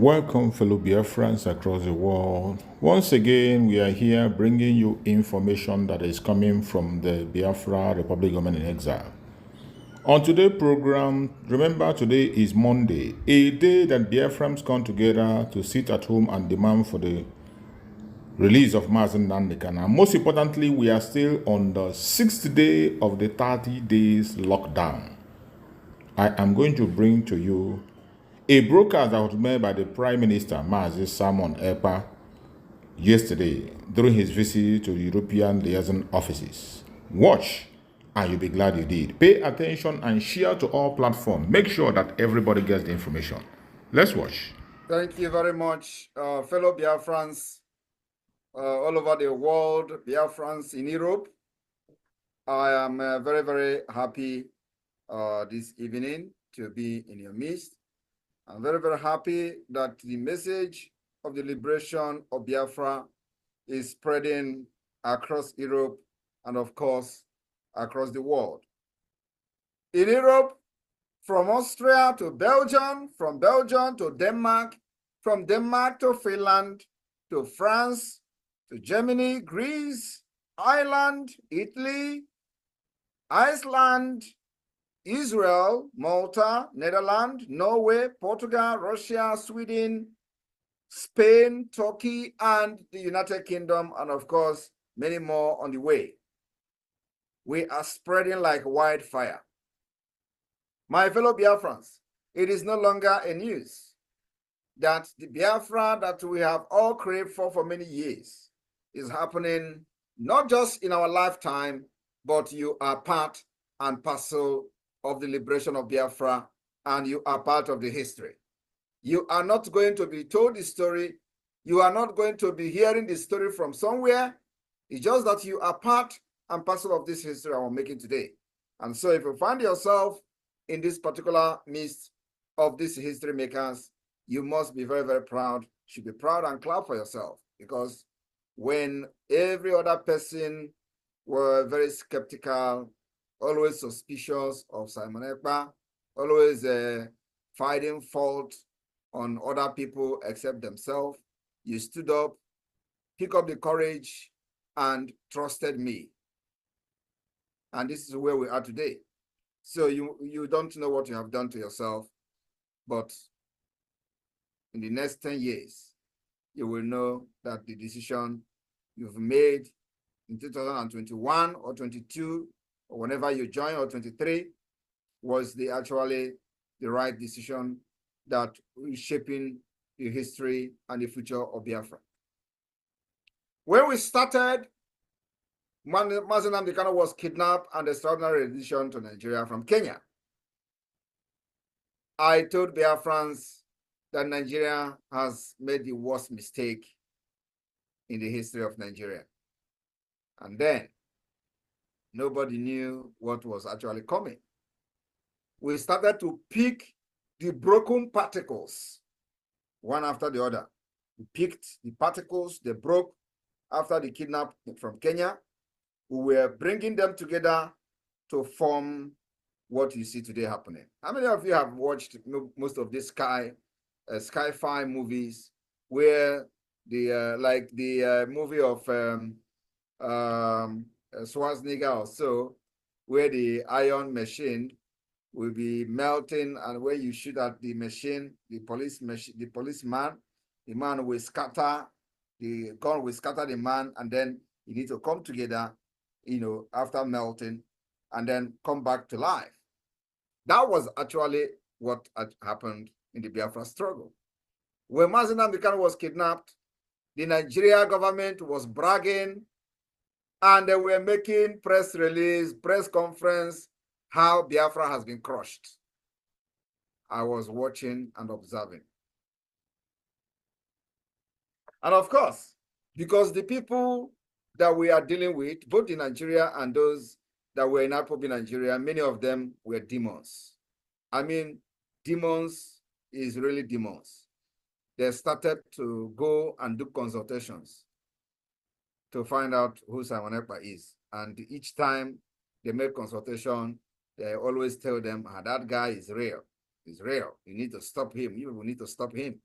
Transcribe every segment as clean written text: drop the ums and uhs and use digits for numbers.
Welcome, fellow Biafrans across the world. Once again, we are here bringing you information that is coming from the Biafra Republic Government in Exile. On today's program, remember today is Monday, a day that Biafrans come together to sit at home and demand for the release of Mazen Nandekan. And most importantly, we are still on the 6th day of the 30 days lockdown. I am going to bring to you a broadcast that was made by the Prime Minister, Mazi Simon Ekpa, yesterday during his visit to the European liaison offices. Watch, and you'll be glad you did. Pay attention and share to all platforms. Make sure that everybody gets the information. Let's watch. Thank you very much, fellow Biafrans all over the world, Biafrans in Europe. I am very, very happy this evening to be in your midst. I'm very, very happy that the message of the liberation of Biafra is spreading across Europe and, of course, across the world. In Europe, from Austria to Belgium, from Belgium to Denmark, from Denmark to Finland, to France, to Germany, Greece, Ireland, Italy, Iceland, Israel, Malta, Netherlands, Norway, Portugal, Russia, Sweden, Spain, Turkey, and the United Kingdom, and of course, many more on the way. We are spreading like wildfire. My fellow Biafrans, it is no longer a news that the Biafra that we have all craved for many years is happening not just in our lifetime, but you are part and parcel of the liberation of Biafra, and you are part of the history. You are not going to be told the story. You are not going to be hearing the story from somewhere. It's just that you are part and parcel of this history I'm making today. And so if you find yourself in this particular midst of these history makers, you must be very, very proud. You should be proud and clap for yourself, because when every other person were very skeptical, always suspicious of Simon Ekpa, always finding fault on other people except themselves, you stood up, picked up the courage, and trusted me. And this is where we are today. So you don't know what you have done to yourself, but in the next 10 years, you will know that the decision you've made in 2021 or 22, or whenever you join, or 23, was actually the right decision that is shaping the history and the future of Biafra. When we started, Mazen Nandekan was kidnapped and extraordinary rendition to Nigeria from Kenya. I told Biafrans that Nigeria has made the worst mistake in the history of Nigeria. And then nobody knew what was actually coming. We started to pick the broken particles one after the other. We picked the particles they broke after the kidnap from Kenya. We were bringing them together to form what you see today happening. How many of you have watched most of these sci-fi movies where like the movie of Schwarzenegger or so, where the iron machine will be melting, and when you shoot at the machine, the policeman, the man will scatter, the gun will scatter the man, and then you need to come together, after melting, and then come back to life. That was actually what had happened in the Biafra struggle. When Mazen Nandekan was kidnapped, the Nigeria government was bragging, and they were making press release, press conference, how Biafra has been crushed. I was watching and observing. And of course, because the people that we are dealing with, both in Nigeria and those that were in IPOB Nigeria, many of them were demons. I mean, demons is really demons. They started to go and do consultations to find out who Simon Ekpa is. And each time they make consultation, they always tell them, that guy is real. He's real. You need to stop him. You will need to stop him.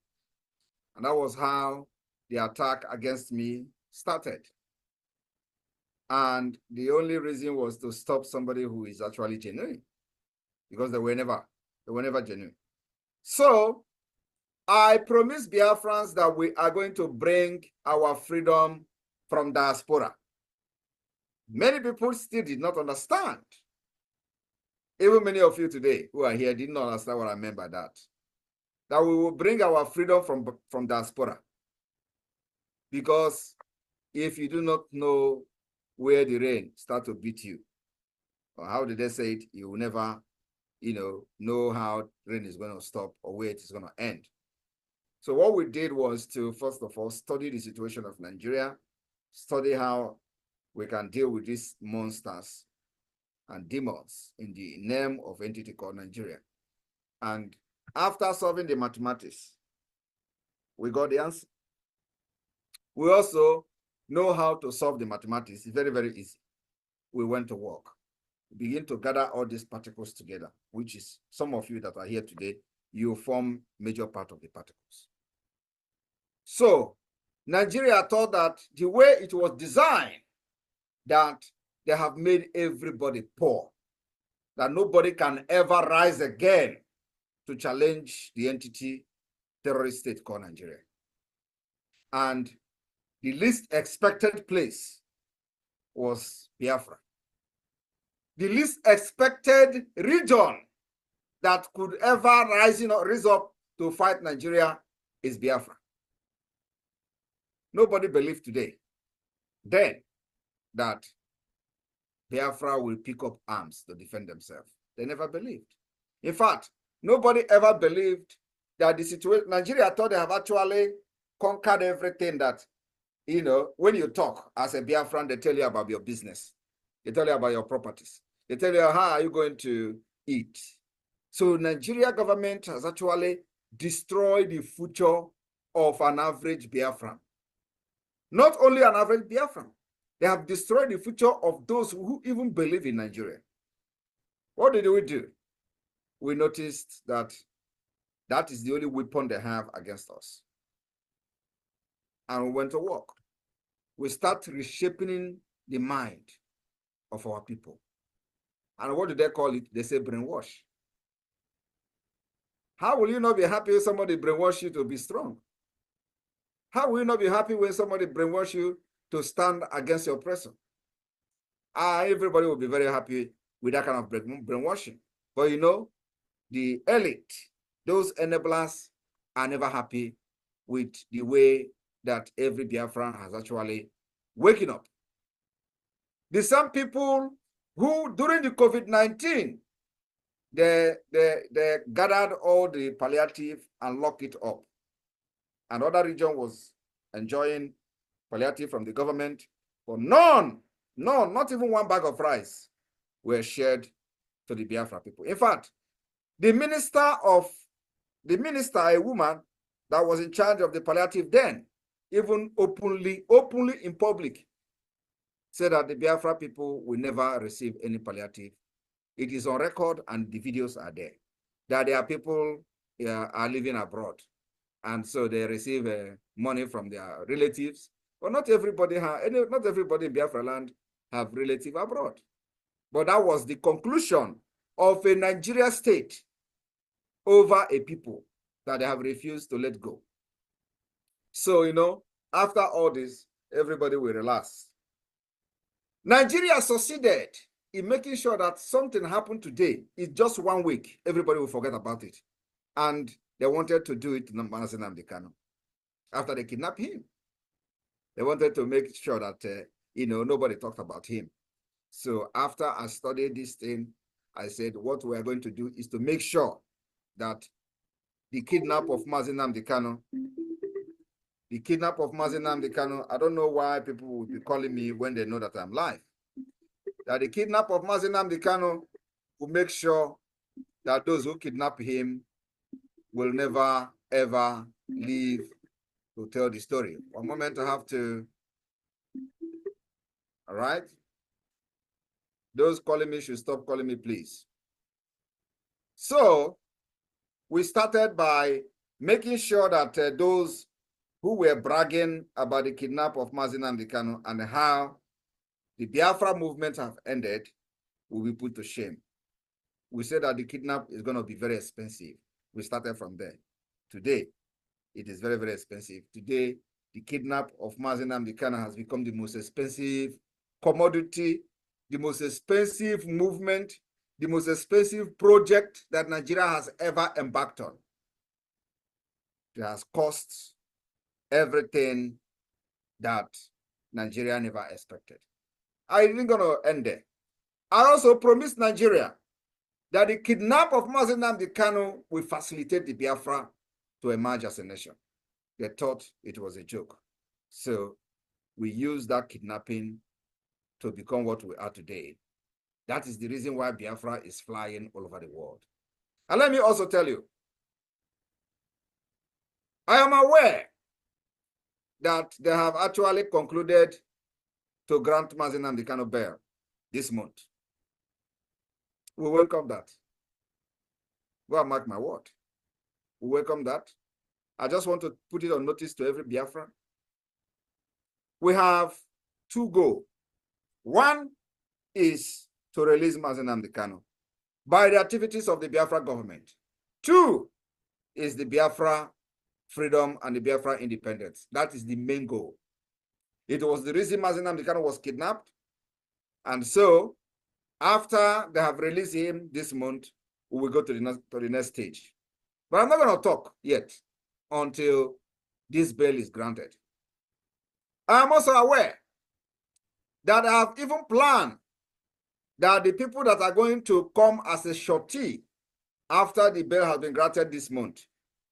And that was how the attack against me started. And the only reason was to stop somebody who is actually genuine, because they were never genuine. So I promised Biafrans that we are going to bring our freedom from diaspora. Many people still did not understand. Even many of you today who are here did not understand what I meant by that. That we will bring our freedom from diaspora. Because if you do not know where the rain starts to beat you, or how did they say it, you will never, know how rain is going to stop or where it is going to end. So what we did was to, first of all, study the situation of Nigeria, study how we can deal with these monsters and demons in the name of entity called Nigeria. And after solving the mathematics, we got the answer. We also know how to solve the mathematics. It's very, very easy. We went to work. We begin to gather all these particles together, which is some of you that are here today, you form major part of the particles. So Nigeria thought that the way it was designed, that they have made everybody poor, that nobody can ever rise again to challenge the entity terrorist state called Nigeria. And the least expected place was Biafra. The least expected region that could ever rise up to fight Nigeria is Biafra. Nobody believed today, then, that Biafra will pick up arms to defend themselves. They never believed. In fact, nobody ever believed that the situation, Nigeria thought they have actually conquered everything that, when you talk as a Biafran, they tell you about your business. They tell you about your properties. They tell you how are you going to eat. So Nigeria government has actually destroyed the future of an average Biafran. Not only an average Biafran, they have destroyed the future of those who even believe in Nigeria. What did we do? We noticed that that is the only weapon they have against us. And we went to work. We start reshaping the mind of our people. And what do they call it? They say brainwash. How will you not be happy if somebody brainwash you to be strong? How will you not be happy when somebody brainwash you to stand against your oppressor? Everybody will be very happy with that kind of brainwashing. But the elite, those enablers, are never happy with the way that every Biafran has actually waken up. The same people who, during the COVID-19, they gathered all the palliative and locked it up. Another region was enjoying palliative from the government, but none, not even one bag of rice were shared to the Biafra people. In fact, the minister, a woman that was in charge of the palliative then, even openly in public, said that the Biafra people will never receive any palliative. It is on record and the videos are there, that their people are living abroad. And so they receive money from their relatives. But not everybody in Biafra land have relatives abroad. But that was the conclusion of a Nigeria state over a people that they have refused to let go. So, after all this, everybody will relax. Nigeria succeeded in making sure that something happened today. It's just 1 week. Everybody will forget about it. And they wanted to do it to Mazi Nnamdi Kanu after they kidnapped him. They wanted to make sure that, nobody talked about him. So after I studied this thing, I said, what we are going to do is to make sure that the kidnap of Mazi Nnamdi Kanu, I don't know why people will be calling me when they know that I'm live. That the kidnap of Mazi Nnamdi Kanu will make sure that those who kidnap him will never, ever leave to tell the story. One moment, I have to, all right? Those calling me should stop calling me, please. So we started by making sure that those who were bragging about the kidnap of Mazi Nnamdi Kanu and how the Biafra movement have ended will be put to shame. We said that the kidnap is going to be very expensive. We started from there. Today, it is very, very expensive. Today, the kidnap of Mazi Nnamdi Kanu has become the most expensive commodity, the most expensive movement, the most expensive project that Nigeria has ever embarked on. It has cost everything that Nigeria never expected. I didn't going to end there. I also promised Nigeria that the kidnap of Mazi Nnamdi Kanu will facilitate the Biafra to emerge as a nation. They thought it was a joke. So we used that kidnapping to become what we are today. That is the reason why Biafra is flying all over the world. And let me also tell you, I am aware that they have actually concluded to grant Mazi Nnamdi Kanu bail this month. We welcome that. Go and mark my word. We welcome that. I just want to put it on notice to every Biafran. We have two goals. One is to release Mazi Nnamdi Kanu by the activities of the Biafra government. Two is the Biafra freedom and the Biafra independence. That is the main goal. It was the reason Mazi Nnamdi Kanu was kidnapped. And so, after they have released him this month, we will go to the next stage. But I'm not going to talk yet until this bail is granted. I'm also aware that I have even planned that the people that are going to come as a shortee after the bail has been granted this month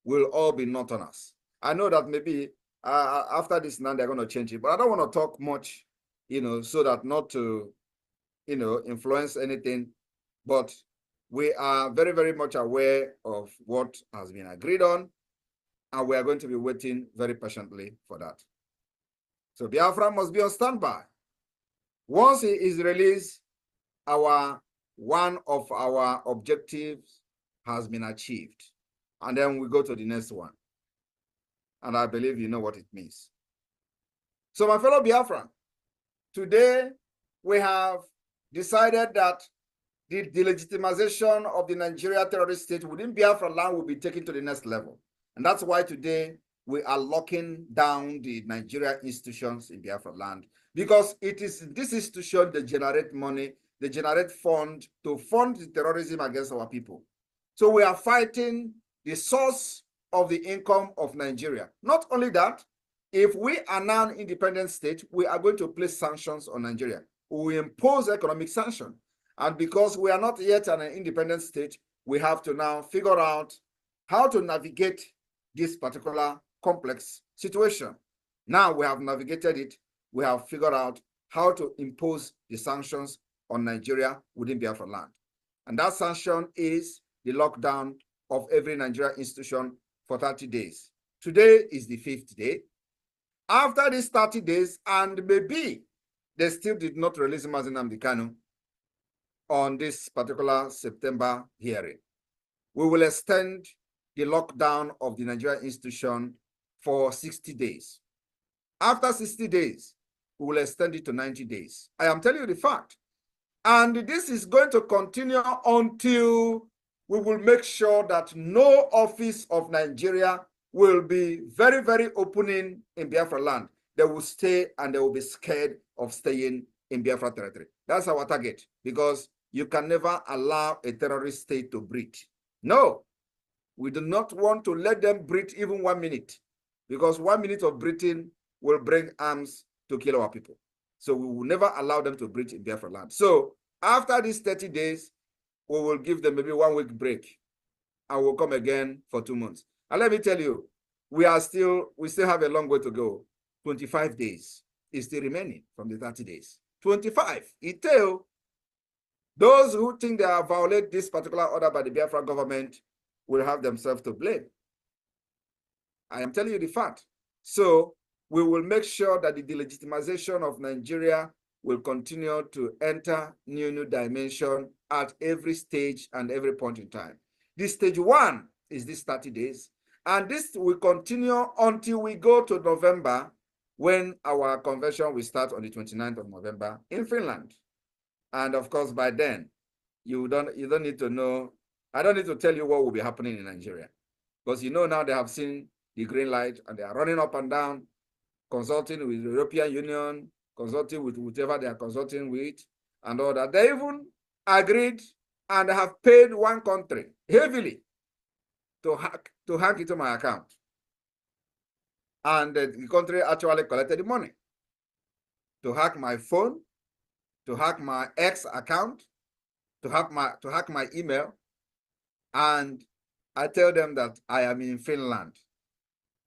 will all be Northerners. I know that maybe after this now they're going to change it, but I don't want to talk much, so that not to, influence anything. But we are very, very much aware of what has been agreed on, and we are going to be waiting very patiently for that. So Biafra must be on standby. Once he is released, one of our objectives has been achieved. And then we go to the next one. And I believe you know what it means. So my fellow Biafran, today we have decided that the delegitimization of the Nigeria terrorist state within Biafra land will be taken to the next level. And that's why today we are locking down the Nigeria institutions in Biafra land, because it is this institution that generate money, they generate fund to fund the terrorism against our people. So we are fighting the source of the income of Nigeria. Not only that, if we are now an independent state, we are going to place sanctions on Nigeria. We impose economic sanctions. And because we are not yet an independent state, we have to now figure out how to navigate this particular complex situation. Now we have navigated it. We have figured out how to impose the sanctions on Nigeria within Biafra land. And that sanction is the lockdown of every Nigeria institution for 30 days. Today is the 5th day. After these 30 days, and maybe they still did not release Mazi Nnamdi Kanu on this particular September hearing, we will extend the lockdown of the Nigeria institution for 60 days. After 60 days, we will extend it to 90 days. I am telling you the fact. And this is going to continue until we will make sure that no office of Nigeria will be very, very opening in Biafra land. They will stay and they will be scared of staying in Biafra territory. That's our target, because you can never allow a terrorist state to breathe. No, we do not want to let them breathe even 1 minute, because 1 minute of breathing will bring arms to kill our people. So we will never allow them to breathe in Biafra land. So after these 30 days, we will give them maybe 1 week break, and we'll come again for 2 months. And let me tell you, we still have a long way to go. 25 days is still remaining from the 30 days. 25. Until those who think they have violated this particular order by the Biafra government will have themselves to blame. I am telling you the fact. So we will make sure that the delegitimization of Nigeria will continue to enter new dimension at every stage and every point in time. This stage 1 is this 30 days. And this will continue until we go to November, when our convention will start on the 29th of November in Finland. And of course, by then, you don't need to know. I don't need to tell you what will be happening in Nigeria, because now they have seen the green light and they are running up and down, consulting with the European Union, consulting with whatever they are consulting with, and all that. They even agreed and have paid one country heavily to hack into my account. And the country actually collected the money to hack my phone, to hack my X account, to hack my email. And I tell them that I am in Finland,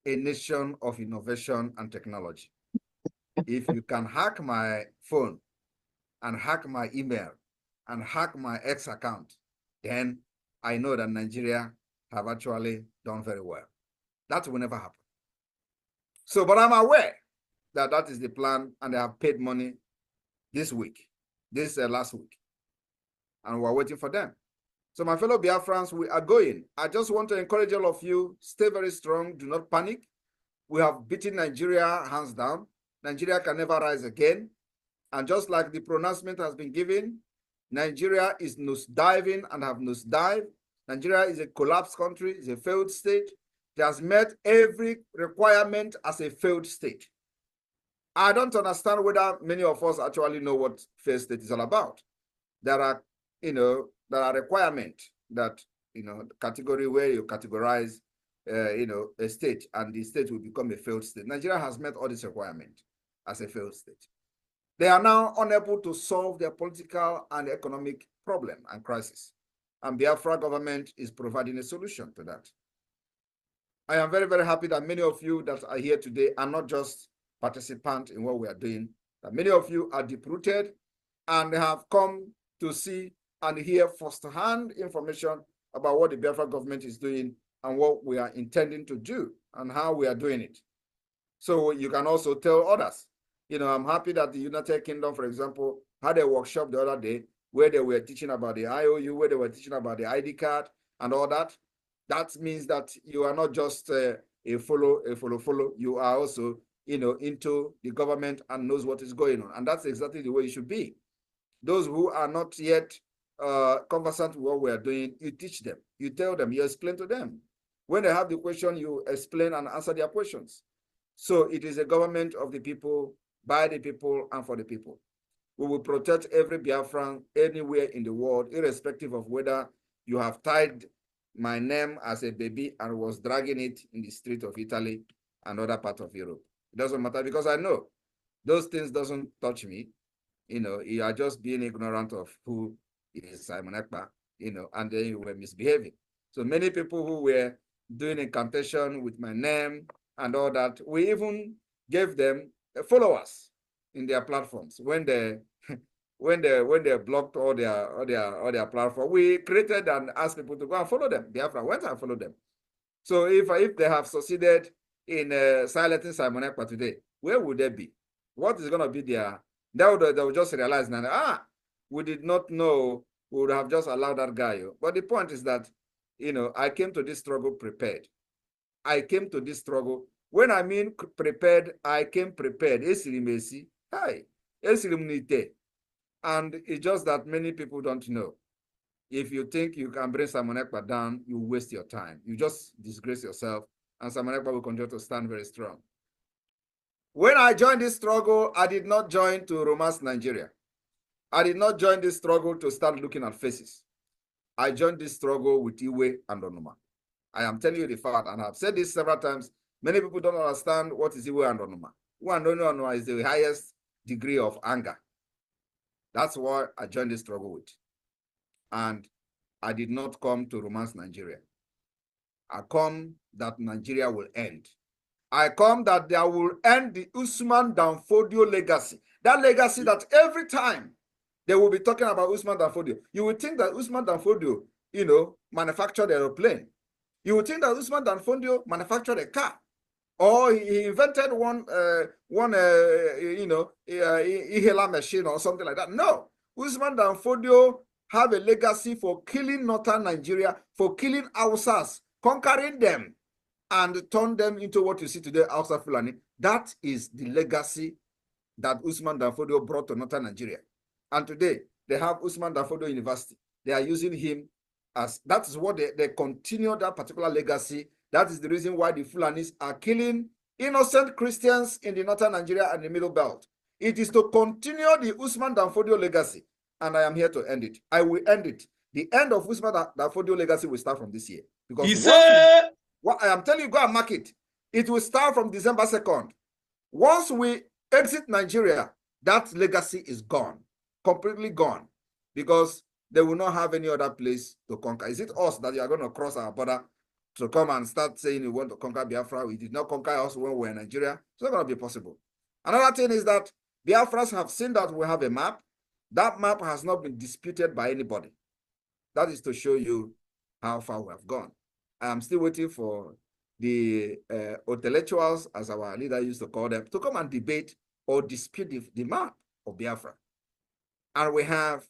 a nation of innovation and technology. If you can hack my phone and hack my email and hack my X account, then I know that Nigeria have actually done very well. That will never happen. So, but I'm aware that that is the plan, and they have paid money this week, last week, and we're waiting for them. So my fellow Biafrans, we are going. I just want to encourage all of you, stay very strong, do not panic. We have beaten Nigeria hands down. Nigeria can never rise again. And just like the pronouncement has been given, Nigeria is nosediving and have nosedived. Nigeria is a collapsed country, is a failed state. It has met every requirement as a failed state. I don't understand whether many of us actually know what failed state is all about. There are, there are requirements that, category where you categorize, a state, and the state will become a failed state. Nigeria has met all these requirements as a failed state. They are now unable to solve their political and economic problem and crisis. And Biafra government is providing a solution to that. I am very, very happy that many of you that are here today are not just participants in what we are doing, that many of you are deep-rooted and have come to see and hear firsthand information about what the Biafra government is doing and what we are intending to do and how we are doing it. So you can also tell others. I'm happy that the United Kingdom, for example, had a workshop the other day where they were teaching about the IOU, where they were teaching about the ID card and all that. That means that you are not just a follow. You are also, into the government and knows what is going on. And that's exactly the way it should be. Those who are not yet conversant with what we are doing, you teach them, you tell them, you explain to them. When they have the question, you explain and answer their questions. So it is a government of the people, by the people, and for the people. We will protect every Biafran anywhere in the world, irrespective of whether you have tied my name as a baby and was dragging it in the street of Italy and other parts of Europe. It doesn't matter, because I know those things doesn't touch me. You are just being ignorant of who is Simon Ekpa, and then you were misbehaving. So many people who were doing incantation with my name and all that, we even gave them followers in their platforms. When they blocked all their platform, we created and asked people to go and follow them. Biafra went and followed them. So if they have succeeded in silencing Simon Ekpa today, where would they be? What is going to be their? They will just realize now, we did not know, we would have just allowed that guy. But the point is that, I came to this struggle prepared. I came to this struggle. When I mean prepared, I came prepared. And it's just that many people don't know. If you think you can bring Simon Ekpa down, you waste your time. You just disgrace yourself, and Simon Ekpa will continue to stand very strong. When I joined this struggle, I did not join to romance Nigeria. I did not join this struggle to start looking at faces. I joined this struggle with Iwe and Onuma. I am telling you the fact, and I've said this several times. Many people don't understand what is Iwe and Onuma. Iwe and Onuma is the highest degree of anger. That's why I joined this struggle with. And I did not come to romance Nigeria. I come that Nigeria will end. I come that there will end the Usman Danfodio legacy. That legacy that every time they will be talking about Usman Danfodio, you would think that Usman Danfodio, manufactured an aeroplane. You would think that Usman Danfodio manufactured a car, or he invented one Ihela machine or something like that. No, Usman Danfodio have a legacy for killing northern Nigeria, for killing Hausas, conquering them. and turn them into what you see today outside Fulani. That is the legacy that Usman Danfodio brought to northern Nigeria. And today, they have Usman Danfodio University. They are using him as, that is what they continue that particular legacy. That is the reason why the Fulanis are killing innocent Christians in the northern Nigeria and the Middle Belt. It is to continue the Usman Danfodio legacy. And I am here to end it. I will end it. The end of Usman Danfodio legacy will start from this year. Because what I am telling you, go and mark it. It will start from December 2nd. Once we exit Nigeria, that legacy is gone, completely gone, because they will not have any other place to conquer. Is it us that you are going to cross our border to come and start saying you want to conquer Biafra? We did not conquer us when we were in Nigeria. It's not going to be possible. Another thing is that Biafras have seen that we have a map. That map has not been disputed by anybody. That is to show you how far we have gone. I am still waiting for the intellectuals, as our leader used to call them, to come and debate or dispute the map of Biafra. And we have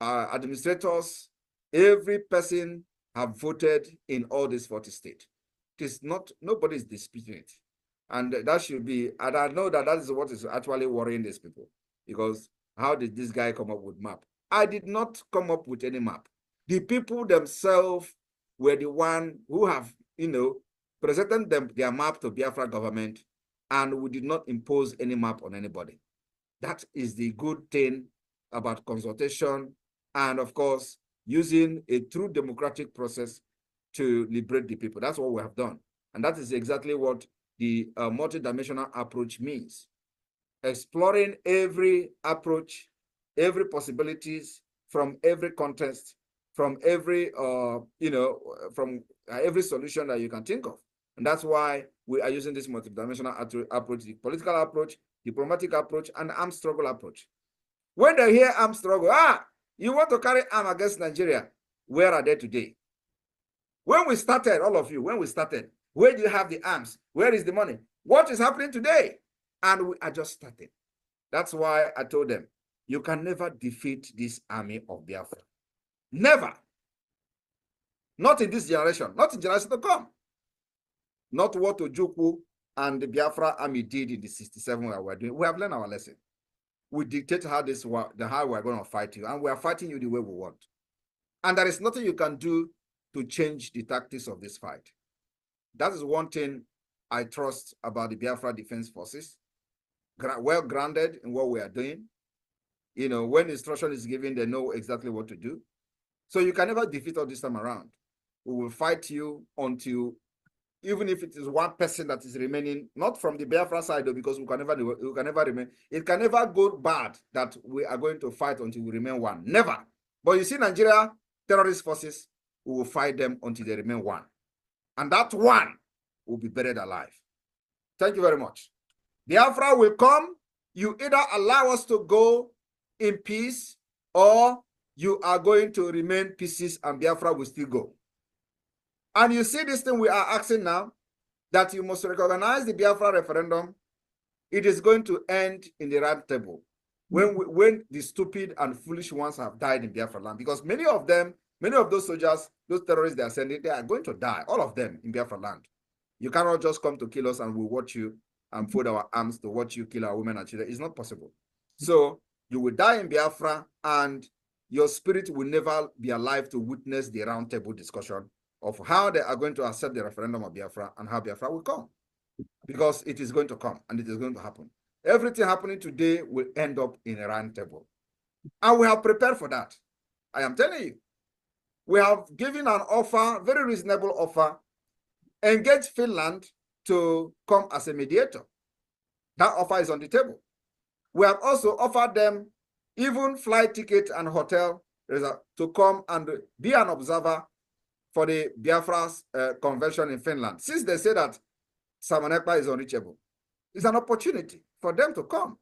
administrators, every person have voted in all these 40 states. It is not, nobody is disputing it. And that should be, and I know that that is what is actually worrying these people, because how did this guy come up with map? I did not come up with any map. The people themselves were the one who have, presented their map to Biafra government, and we did not impose any map on anybody. That is the good thing about consultation, and of course, using a true democratic process to liberate the people. That's what we have done. And that is exactly what the multidimensional approach means. Exploring every approach, every possibilities from every context, from every, from every solution that you can think of. And that's why we are using this multidimensional approach, the political approach, diplomatic approach, and armed struggle approach. When they hear armed struggle, you want to carry arm against Nigeria, where are they today? When we started, all of you, when we started, where do you have the arms? Where is the money? What is happening today? And we are just starting. That's why I told them, you can never defeat this army of Biafra. Never. Not in this generation, not in generation to come. Not what Ojukwu and the Biafra army did in the 67 we were doing. We have learned our lesson. We dictate how we're going to fight you, and we are fighting you the way we want. And there is nothing you can do to change the tactics of this fight. That is one thing I trust about the Biafra Defense Forces. Well grounded in what we are doing. When instruction is given, they know exactly what to do. So you can never defeat us this time around. We will fight you until, even if it is one person that is remaining, not from the Biafra side, though, because we can never remain. It can never go bad that we are going to fight until we remain one. Never. But you see, Nigeria terrorist forces, we will fight them until they remain one. And that one will be buried alive. Thank you very much. Biafra will come. You either allow us to go in peace, or you are going to remain pieces and Biafra will still go. And you see this thing we are asking now, that you must recognize the Biafra referendum. It is going to end in the round table when the stupid and foolish ones have died in Biafra land. Because many of those soldiers, those terrorists they are sending, they are going to die, all of them in Biafra land. You cannot just come to kill us and we'll watch you and fold our arms to watch you kill our women and children. It's not possible. So you will die in Biafra, and your spirit will never be alive to witness the round table discussion of how they are going to accept the referendum of Biafra and how Biafra will come. Because it is going to come and it is going to happen. Everything happening today will end up in a round table. And we have prepared for that. I am telling you. We have given an offer, very reasonable offer, engage Finland to come as a mediator. That offer is on the table. We have also offered them even flight ticket and hotel to come and be an observer for the Biafra's convention in Finland. Since they say that Samanekpa is unreachable, it's an opportunity for them to come.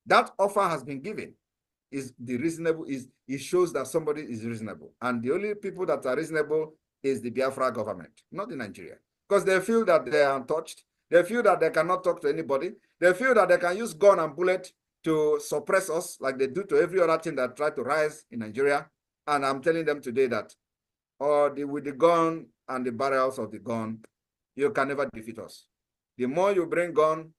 That offer has been given. It shows that somebody is reasonable. And the only people that are reasonable is the Biafra government, not the Nigeria. Because they feel that they are untouched. They feel that they cannot talk to anybody. They feel that they can use gun and bullet to suppress us like they do to every other thing that try to rise in Nigeria. And I'm telling them today that with the gun and the barrels of the gun, you can never defeat us. The more you bring gun,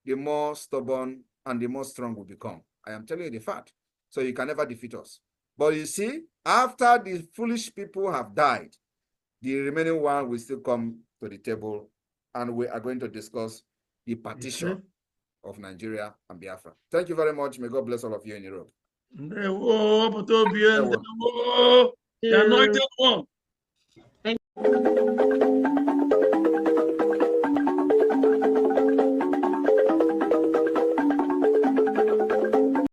the more stubborn and the more strong we become. I am telling you the fact. So you can never defeat us. But you see, after the foolish people have died, the remaining one will still come to the table, and we are going to discuss the partition of Nigeria and Biafra. Thank you very much. May God bless all of you in Europe. The anointed one.